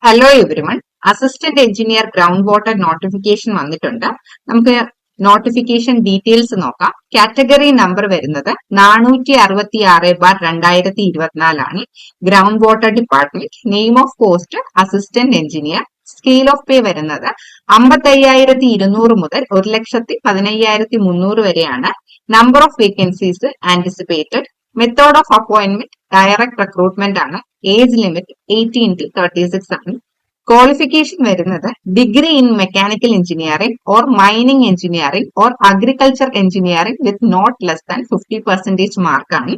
Hello everyone. Assistant engineer ground water notification വന്നിട്ടുണ്ട്. നമുക്ക് notification details നോക്കാം. കാറ്റഗറി നമ്പർ വരുന്നത് 466/2024 ആണ്. Ground water department. Name of post assistant engineer. Scale of pay വരുന്നത് 55,200 മുതൽ 1,15,300 വരെയാണ്. Number of vacancies anticipated. Method of appointment direct recruitment ആണ്. Age limit 18 to 36 ആണ്. ക്വാളിഫിക്കേഷൻ വരുന്നത് degree in mechanical engineering or mining engineering or agriculture engineering with not less than 50% മാർക്കാണ്.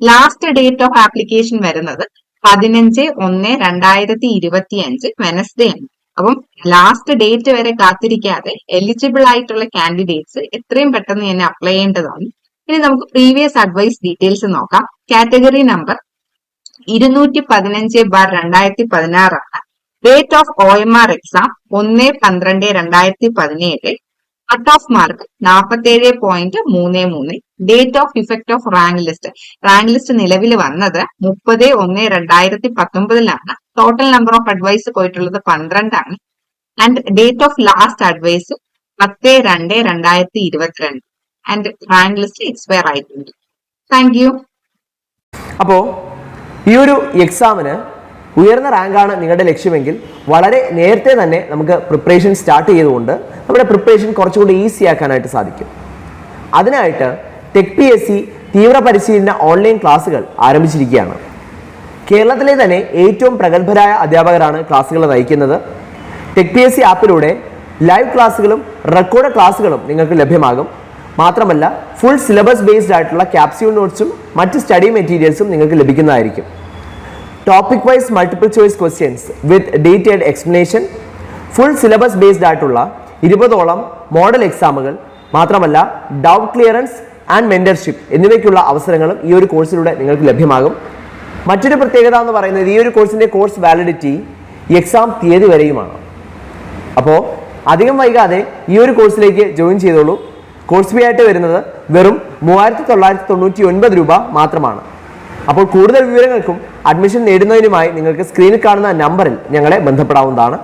Last date of application വരുന്നത് 15/1/2025 Wednesday ആണ്. അപ്പം last date വരെ കാത്തിരിക്കാതെ eligible ആയിട്ടുള്ള candidates എത്രയും പെട്ടെന്ന് തന്നെ അപ്ലൈ ചെയ്യേണ്ടതാണ്. ഇനി നമുക്ക് പ്രീവിയസ് അഡ്വൈസ് ഡീറ്റെയിൽസ് നോക്കാം. കാറ്റഗറി നമ്പർ 215/2016 ആണ്. Date of OMR exam 1/12/2017. Cut off mark 47.33. Date of effect of rank list. Rank list നിലവിൽ വന്നത് 30/1/2019 ടോട്ടൽ നമ്പർ ഓഫ് അഡ്വൈസ് പോയിട്ടുള്ളത് 12 ആണ്. And date of last advice 10/2/2022. And rank list expire ആയിട്ടുണ്ട്. Thank you. അപ്പോ ഈ ഒരു എക്സാമിന് ഉയർന്ന റാങ്കാണ് നിങ്ങളുടെ ലക്ഷ്യമെങ്കിൽ വളരെ നേരത്തെ തന്നെ നമുക്ക് പ്രിപ്പറേഷൻ സ്റ്റാർട്ട് ചെയ്തുകൊണ്ട് നമ്മുടെ പ്രിപ്പറേഷൻ കുറച്ചുകൂടി ഈസി ആക്കാനായിട്ട് സാധിക്കും. അതിനായിട്ട് ടെക് PSC തീവ്ര പരിശീലന ഓൺലൈൻ ക്ലാസ്സുകൾ ആരംഭിച്ചിരിക്കുകയാണ്. കേരളത്തിലെ തന്നെ ഏറ്റവും പ്രഗത്ഭരായ അധ്യാപകരാണ് ക്ലാസ്സുകൾ നയിക്കുന്നത്. ടെക് PSC ആപ്പിലൂടെ ലൈവ് ക്ലാസ്സുകളും റെക്കോർഡ് ക്ലാസ്സുകളും നിങ്ങൾക്ക് ലഭ്യമാകും. മാത്രമല്ല ഫുൾ സിലബസ് ബേസ്ഡ് ആയിട്ടുള്ള ക്യാപ്സ്യൂൾ നോട്ട്സും മറ്റ് സ്റ്റഡി മെറ്റീരിയൽസും നിങ്ങൾക്ക് ലഭിക്കുന്നതായിരിക്കും. Topic wise multiple choice questions with detailed explanation, full syllabus based ആയിട്ടുള്ള 20ഓളം മോഡൽ എക്സാമുകൾ, മാത്രമല്ല ഡൗട്ട് ക്ലിയറൻസ് ആൻഡ് മെന്റർഷിപ്പ് എന്നിവയ്ക്കുള്ള അവസരങ്ങളും ഈ ഒരു കോഴ്സിലൂടെ നിങ്ങൾക്ക് ലഭ്യമാകും. മറ്റൊരു പ്രത്യേകത എന്ന് പറയുന്നത് ഈ ഒരു കോഴ്സിന്റെ കോഴ്സ് വാലിഡിറ്റി എക്സാം തീയതി വരെയുമാണ്. അപ്പോൾ അധികം വൈകാതെ ഈ ഒരു കോഴ്സിലേക്ക് ജോയിൻ ചെയ്തോളൂ. കോഴ്സ് ഫീ ആയിട്ട് വരുന്നത് വെറും 3,999 രൂപ മാത്രമാണ്. അപ്പോൾ കൂടുതൽ വിവരങ്ങൾക്കും അഡ്മിഷൻ നേടുന്നതിനുമായി നിങ്ങൾക്ക് സ്ക്രീനിൽ കാണുന്ന നമ്പറിൽ ഞങ്ങളെ ബന്ധപ്പെടാവുന്നതാണ്.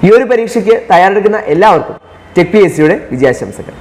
ഈ ഒരു പരീക്ഷയ്ക്ക് തയ്യാറെടുക്കുന്ന എല്ലാവർക്കും ടെക് PSCയുടെ വിജയാശംസകൾ.